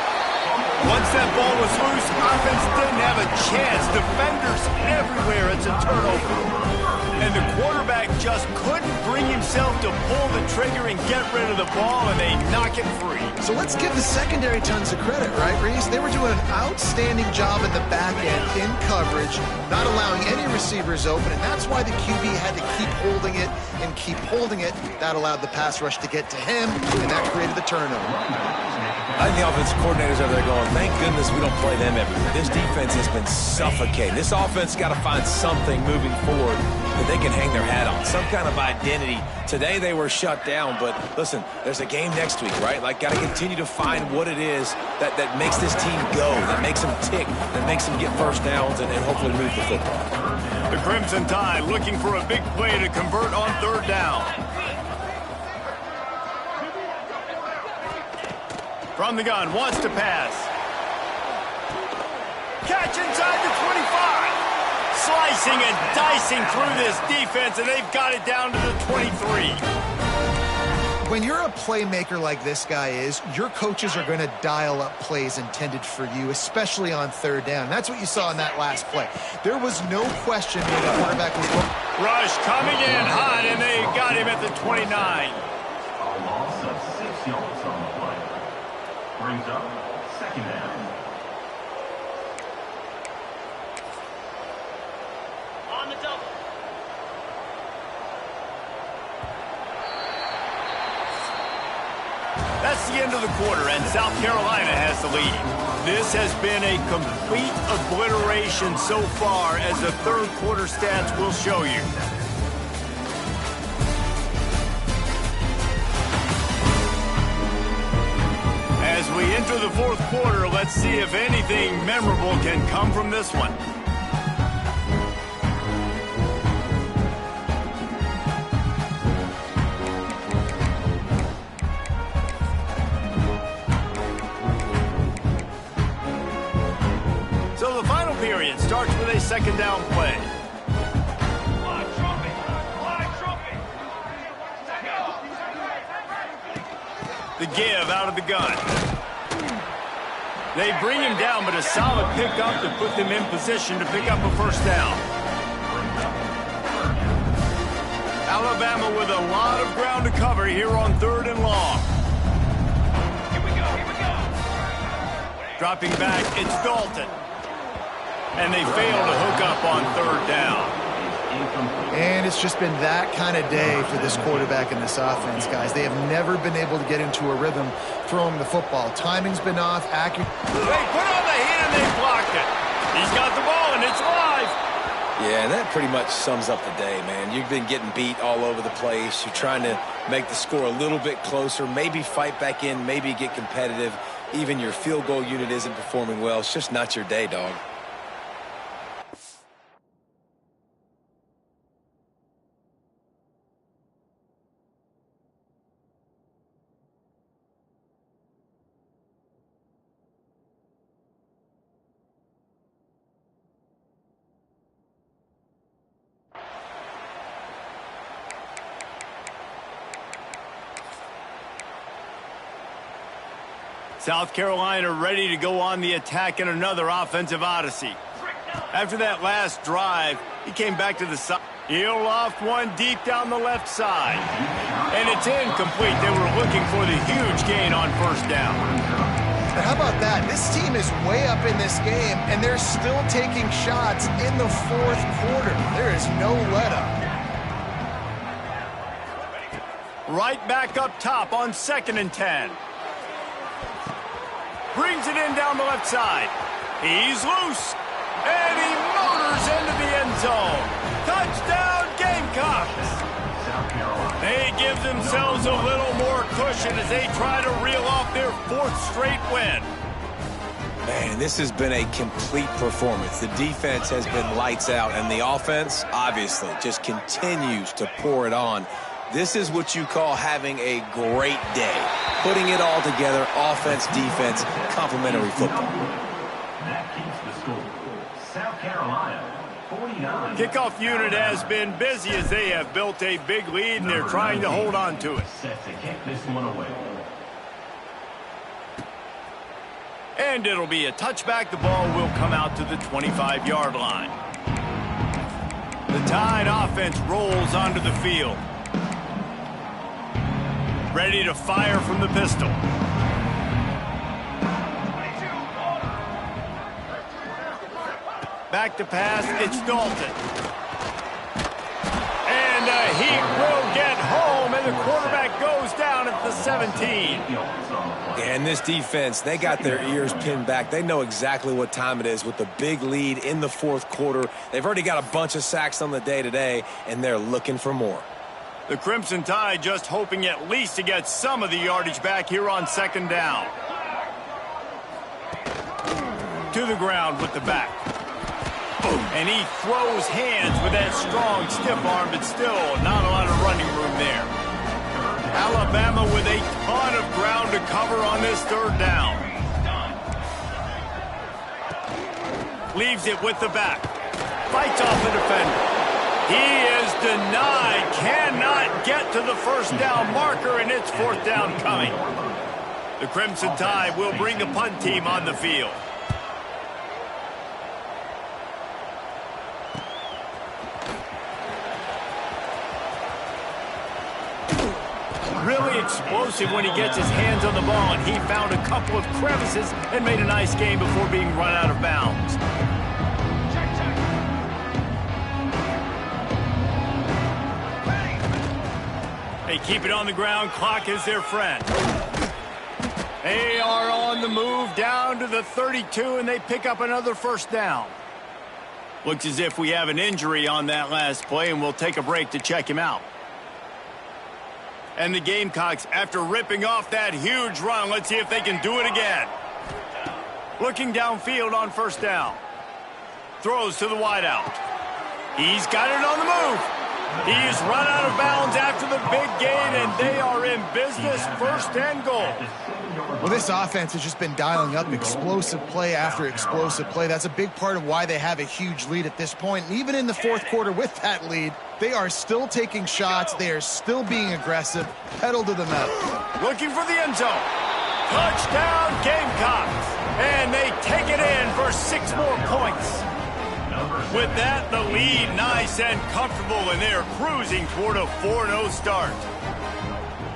Once that ball was loose, offense didn't have a chance. Defenders everywhere. It's a turnover. And the quarterback just couldn't bring himself to pull the trigger and get rid of the ball, and they knock it free. So let's give the secondary tons of credit, right, Reese? They were doing an outstanding job at the back end in coverage, not allowing any receivers open, and that's why the QB had to keep holding it and keep holding it. That allowed the pass rush to get to him, and that created the turnover. I think the offensive coordinators over there going, thank goodness we don't play them everywhere. This defense has been suffocating. This offense got to find something moving forward that they can hang their hat on, some kind of identity. Today they were shut down, but listen, there's a game next week, right? Like, got to continue to find what it is that makes this team go, that makes them tick, that makes them get first downs and hopefully move the football. The Crimson Tide looking for a big play to convert on third down. From the gun, wants to pass. Catch inside the 25. Slicing and dicing through this defense, and they've got it down to the 23. When you're a playmaker like this guy is, your coaches are going to dial up plays intended for you, especially on third down. That's what you saw in that last play. There was no question where the quarterback was going. Rush coming in hot, and they got him at the 29. A loss of 6 yards on the play. Brings up the end of the quarter, and South Carolina has the lead. This has been a complete obliteration so far, as the third quarter stats will show you. As we enter the fourth quarter, let's see if anything memorable can come from this one. So the final period starts with a second down play. The give out of the gun. They bring him down, but a solid pickup to put them in position to pick up a first down. Alabama with a lot of ground to cover here on third and long. Here we go. Dropping back, it's Dalton. And they fail to hook up on third down. And it's just been that kind of day for this quarterback and this offense, guys. They have never been able to get into a rhythm throwing the football. Timing's been off, accurate. They put on the heat and they blocked it. He's got the ball and it's live. Yeah, and that pretty much sums up the day, man. You've been getting beat all over the place. You're trying to make the score a little bit closer, maybe fight back in, maybe get competitive. Even your field goal unit isn't performing well. It's just not your day, dog. South Carolina ready to go on the attack in another offensive odyssey. After that last drive, he came back to the side. He'll loft one deep down the left side. And it's incomplete. They were looking for the huge gain on first down. But how about that? This team is way up in this game, and they're still taking shots in the fourth quarter. There is no let-up. Right back up top on 2nd and 10. Brings it in down the left side. He's loose. And he motors into the end zone. Touchdown, Gamecocks. They give themselves a little more cushion as they try to reel off their 4th straight win. Man, this has been a complete performance. The defense has been lights out, and the offense, obviously, just continues to pour it on. This is what you call having a great day. Putting it all together, offense, defense, complementary football. That keeps the score. South Carolina, 49. Kickoff unit has been busy as they have built a big lead, and they're trying to hold on to it. Set to kick this one away. And it'll be a touchback. The ball will come out to the 25-yard line. The Tide offense rolls onto the field. Ready to fire from the pistol. Back to pass, it's Dalton. And he will get home, and the quarterback goes down at the 17. And this defense, they got their ears pinned back. They know exactly what time it is with the big lead in the fourth quarter. They've already got a bunch of sacks on the day today, and they're looking for more. The Crimson Tide just hoping at least to get some of the yardage back here on 2nd down. To the ground with the back. And he throws hands with that strong, stiff arm, but still not a lot of running room there. Alabama with a ton of ground to cover on this 3rd down. Leaves it with the back. Fights off the defender. He is denied, cannot get to the first down marker, and it's 4th down coming. The Crimson Tide will bring the punt team on the field. Really explosive when he gets his hands on the ball, and he found a couple of crevices and made a nice game before being run out of bounds. They keep it on the ground. Clock is their friend. They are on the move down to the 32, and they pick up another first down. Looks as if we have an injury on that last play, and we'll take a break to check him out. And the Gamecocks, after ripping off that huge run, let's see if they can do it again. Looking downfield on first down. Throws to the wideout. He's got it on the move. He's run out of bounds after the big gain, and they are in business, first and goal. Well, this offense has just been dialing up explosive play after explosive play. That's a big part of why they have a huge lead at this point. And even in the fourth quarter with that lead, they are still taking shots. They are still being aggressive. Pedal to the metal. Looking for the end zone. Touchdown, Gamecocks. And they take it in for 6 more points. With that, the lead nice and comfortable, and they're cruising toward a 4-0 start.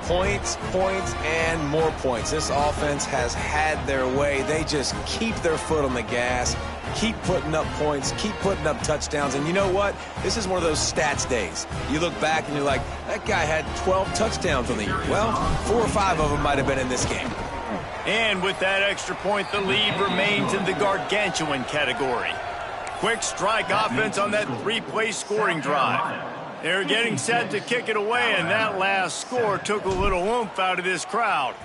Points, points, and more points. This offense has had their way. They just keep their foot on the gas, keep putting up points, keep putting up touchdowns. And you know what? This is one of those stats days. You look back and you're like, that guy had 12 touchdowns on the year. Well, 4 or 5 of them might have been in this game. And with that extra point, the lead remains in the gargantuan category. Quick strike offense on that 3-play scoring drive. They're getting set to kick it away, and that last score took a little oomph out of this crowd.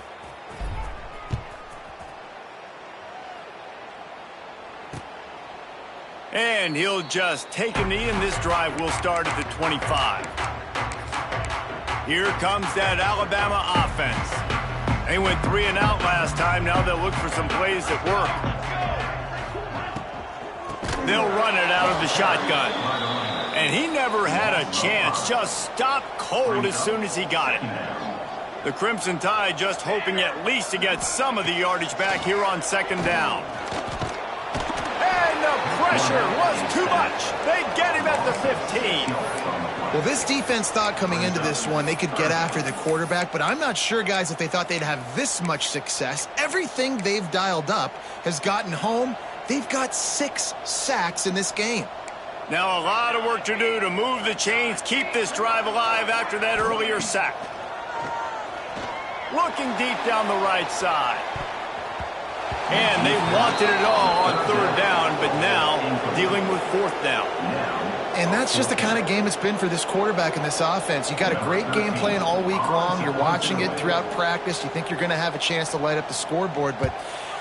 And he'll just take a knee, and this drive will start at the 25. Here comes that Alabama offense. They went 3 and out last time. Now they'll look for some plays that work. They'll run it out of the shotgun. And he never had a chance. Just stopped cold as soon as he got it. The Crimson Tide just hoping at least to get some of the yardage back here on second down. And the pressure was too much. They get him at the 15. Well, this defense thought coming into this one they could get after the quarterback, but I'm not sure, guys, if they thought they'd have this much success. Everything they've dialed up has gotten home. They've got 6 sacks in this game. Now a lot of work to do to move the chains, keep this drive alive after that earlier sack. Looking deep down the right side. And they wanted it all on 3rd down, but now dealing with 4th down. And that's just the kind of game it's been for this quarterback in this offense. You got a great game plan all week long. You're watching it throughout practice. You think you're going to have a chance to light up the scoreboard, but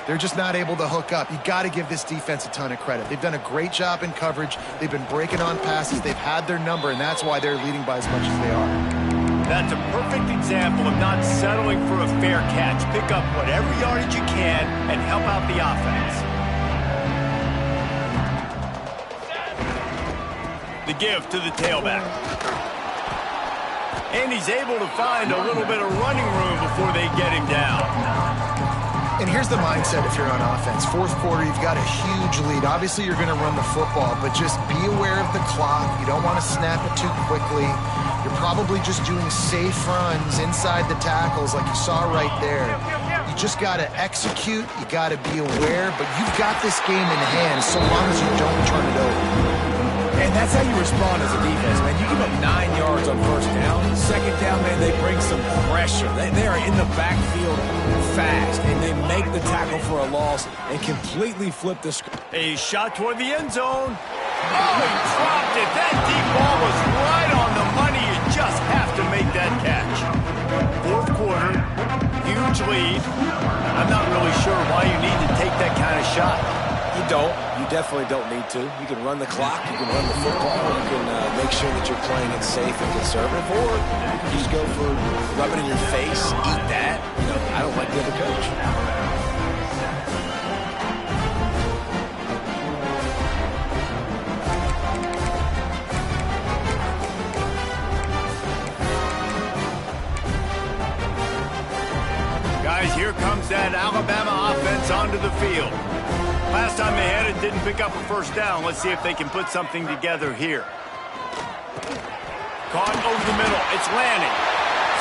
they're just not able to hook up. You got to give this defense a ton of credit. They've done a great job in coverage. They've been breaking on passes. They've had their number, and that's why they're leading by as much as they are. That's a perfect example of not settling for a fair catch. Pick up whatever yardage you can and help out the offense. The give to the tailback. And he's able to find a little bit of running room before they get him down. And here's the mindset if you're on offense. 4th quarter, you've got a huge lead. Obviously, you're going to run the football, but just be aware of the clock. You don't want to snap it too quickly. You're probably just doing safe runs inside the tackles like you saw right there. You just got to execute. You got to be aware, but you've got this game in hand so long as you don't turn it over. And that's how you respond as a defense, man. You give up 9 yards on 1st down. 2nd down, man, they bring some pressure. They are in the backfield fast, and they make the tackle for a loss and completely flip the script. A shot toward the end zone. Oh, he dropped it. That deep ball was right on the money. You just have to make that catch. 4th quarter, huge lead. I'm not really sure why you need to take that kind of shot. You don't. You definitely don't need to. You can run the clock. You can run the football. You can make sure that you're playing it safe and conservative. Or you can just go for rub it in your face, eat that. You know, I don't like the other coach. Guys, here comes that Alabama offense onto the field. Last time they had it, didn't pick up a first down. Let's see if they can put something together here. Caught over the middle. It's Lanning.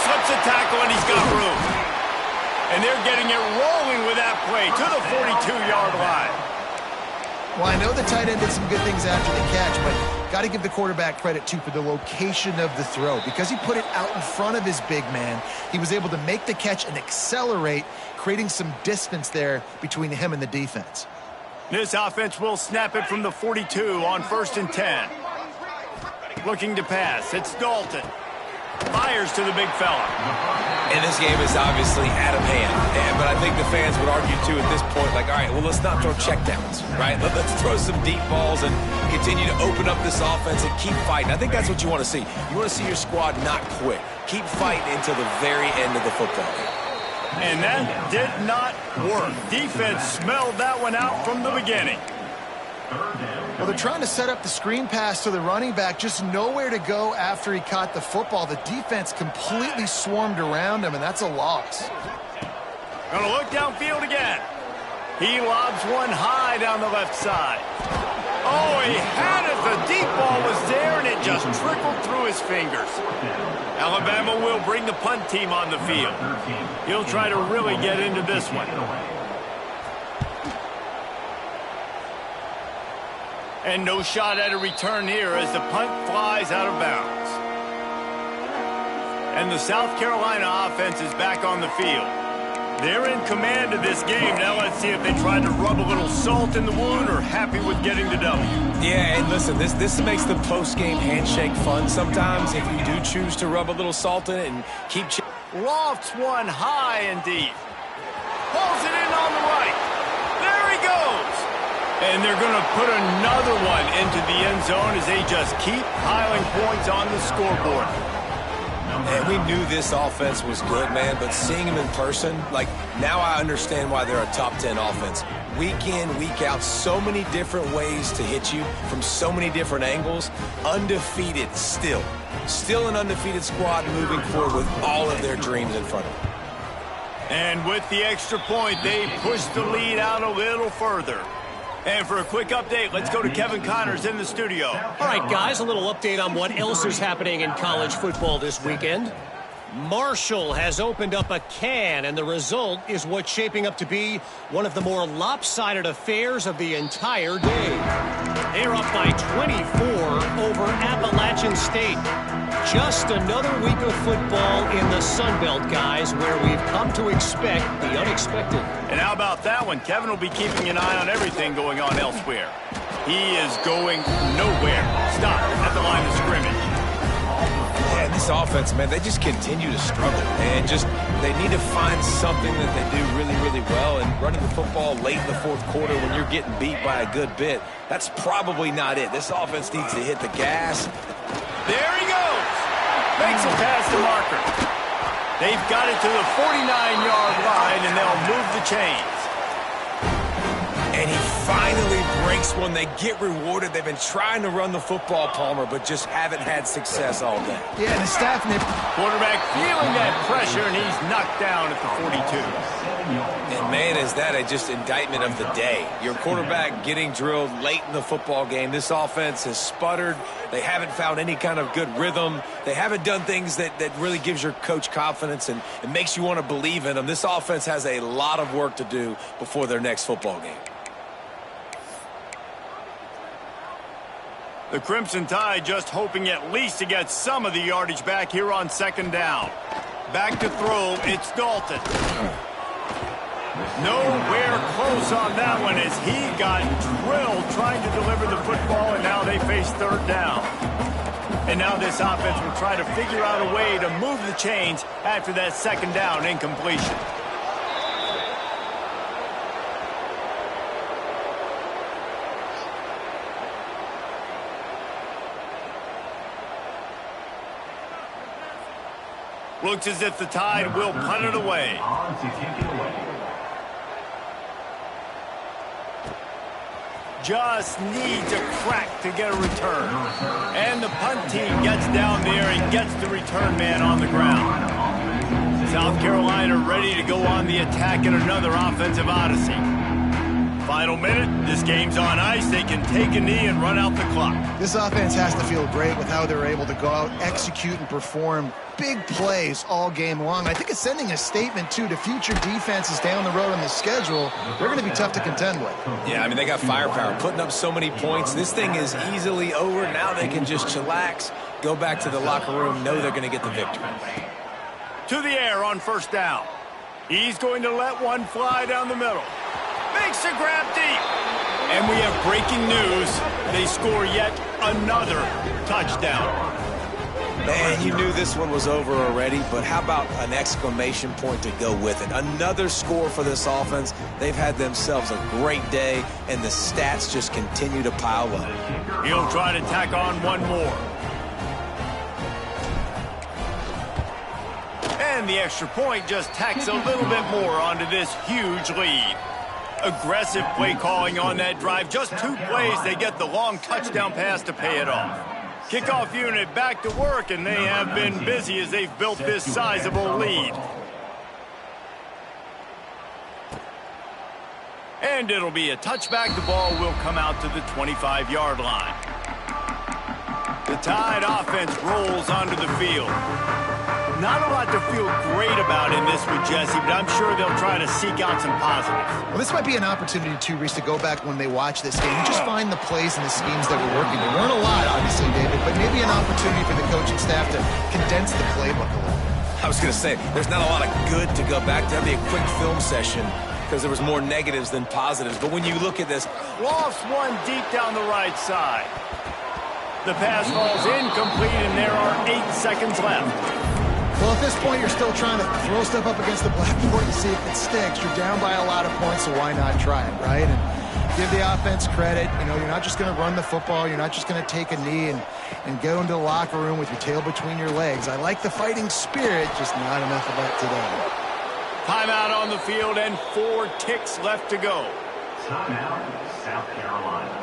Slips a tackle, and he's got room. And they're getting it rolling with that play to the 42-yard line. Well, I know the tight end did some good things after the catch, but got to give the quarterback credit, too, for the location of the throw. Because he put it out in front of his big man, he was able to make the catch and accelerate, creating some distance there between him and the defense. This offense will snap it from the 42 on 1st and 10. Looking to pass. It's Dalton. Fires to the big fella. And this game is obviously out of hand. But I think the fans would argue, too, at this point, like, all right, well, let's not throw checkdowns, right? Let's throw some deep balls and continue to open up this offense and keep fighting. I think that's what you want to see. You want to see your squad not quit. Keep fighting until the very end of the football game. And that did not work. Defense smelled that one out from the beginning. Well, they're trying to set up the screen pass to the running back, just nowhere to go after he caught the football. The defense completely swarmed around him, and that's a loss. Gonna look downfield again. He lobs one high down the left side. Oh, he had it. The deep ball was there, and it just trickled through his fingers. Alabama will bring the punt team on the field. He'll try to really get into this one. And no shot at a return here as the punt flies out of bounds. And the South Carolina offense is back on the field. They're in command of this game. Now let's see if they try to rub a little salt in the wound or happy with getting the W. Yeah, and listen, this makes the post-game handshake fun sometimes if you do choose to rub a little salt in it and keep... Lofts one high and deep. Pulls it in on the right. There he goes. And they're going to put another one into the end zone as they just keep piling points on the scoreboard. And we knew this offense was good, man, but seeing them in person, like, now I understand why they're a top 10 offense. Week in, week out, so many different ways to hit you from so many different angles. Undefeated still. Still an undefeated squad moving forward with all of their dreams in front of them. And with the extra point, they push the lead out a little further. And for a quick update, let's go to Kevin Connors in the studio. All right, guys, a little update on what else is happening in college football this weekend. Marshall has opened up a can, and the result is what's shaping up to be one of the more lopsided affairs of the entire day. They're up by 24 over Appalachian State. Just another week of football in the Sun Belt, guys, where we've come to expect the unexpected. And how about that one? Kevin will be keeping an eye on everything going on elsewhere. He is going nowhere. Stop at the line of scrimmage. Yeah, this offense, man, they just continue to struggle. And they need to find something that they do really, really well. And running the football late in the fourth quarter when you're getting beat by a good bit, that's probably not it. This offense needs to hit the gas. There he goes. Makes a pass to Marker. They've got it to the 49-yard line, and they'll move the chains. And he finally breaks one. They get rewarded. They've been trying to run the football, Palmer, but just haven't had success all day. Yeah, and the staff... Quarterback feeling that pressure, and he's knocked down at the 42. And, man, is that just indictment of the day. Your quarterback getting drilled late in the football game. This offense has sputtered. They haven't found any kind of good rhythm. They haven't done things that really gives your coach confidence and it makes you want to believe in them. This offense has a lot of work to do before their next football game. The Crimson Tide just hoping at least to get some of the yardage back here on second down. Back to throw, it's Dalton. Nowhere close on that one as he got drilled trying to deliver the football, and now they face third down. And now this offense will try to figure out a way to move the chains after that second down incompletion. Looks as if the Tide will punt it away. Just needs a crack to get a return. And the punt team gets down there and gets the return man on the ground. South Carolina ready to go on the attack in another offensive odyssey. Final minute. This game's on ice. They can take a knee and run out the clock. This offense has to feel great with how they're able to go out, execute, and perform big plays all game long. I think it's sending a statement, too, to future defenses down the road on the schedule. They're going to be tough to contend with. Yeah, I mean, they got firepower, putting up so many points. This thing is easily over. Now they can just chillax, go back to the locker room, know they're going to get the victory. To the air on first down. He's going to let one fly down the middle. Makes a grab deep. And we have breaking news. They score yet another touchdown. Man, you knew this one was over already, but how about an exclamation point to go with it? Another score for this offense. They've had themselves a great day, and the stats just continue to pile up. He'll try to tack on one more. And the extra point just tacks a little bit more onto this huge lead. Aggressive play calling on that drive. Just 2 plays, they get the long touchdown pass to pay it off. Kickoff unit back to work, and they have been busy as they've built this sizable lead. And it'll be a touchback. The ball will come out to the 25-yard line. The Tide offense rolls onto the field. Not a lot to feel great about in this one, Jesse, but I'm sure they'll try to seek out some positives. Well, this might be an opportunity, too, Reese, to go back when they watch this game and just find the plays and the schemes that were working. There weren't a lot, obviously, David, but maybe an opportunity for the coaching staff to condense the playbook a little bit. I was going to say, there's not a lot of good to go back to. That'd be a quick film session because there was more negatives than positives. But when you look at this, lofts one deep down the right side. The pass falls incomplete, and there are 8 seconds left. Well, at this point, you're still trying to throw stuff up against the blackboard to see if it sticks. You're down by a lot of points, so why not try it, right? And give the offense credit. You know, you're not just going to run the football. You're not just going to take a knee and go into the locker room with your tail between your legs. I like the fighting spirit, just not enough of that today. Timeout on the field and 4 ticks left to go. Timeout, South Carolina.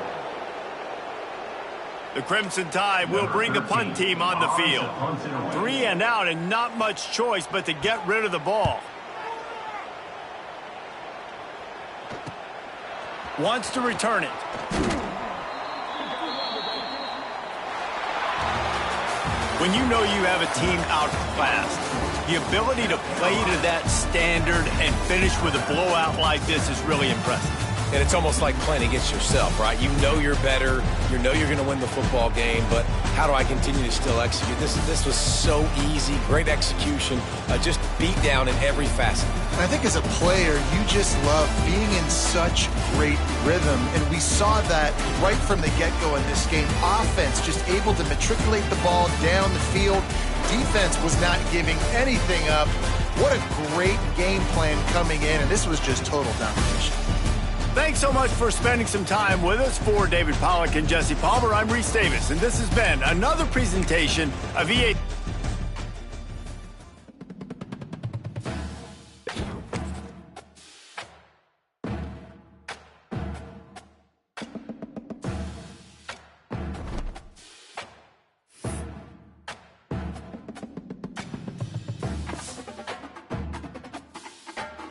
The Crimson Tide will bring the punt team on the field. 3 and out and not much choice but to get rid of the ball. Wants to return it. When you know you have a team outclassed, the ability to play to that standard and finish with a blowout like this is really impressive. and it's almost like playing against yourself, right? You know you're better. You know you're going to win the football game, but how do I continue to still execute? This was so easy, great execution, just beat down in every facet. I think as a player, you just love being in such great rhythm, and we saw that right from the get-go in this game. Offense just able to matriculate the ball down the field. Defense was not giving anything up. What a great game plan coming in, and this was just total domination. Thanks so much for spending some time with us. For David Pollack and Jesse Palmer, I'm Reese Davis, and this has been another presentation of EA.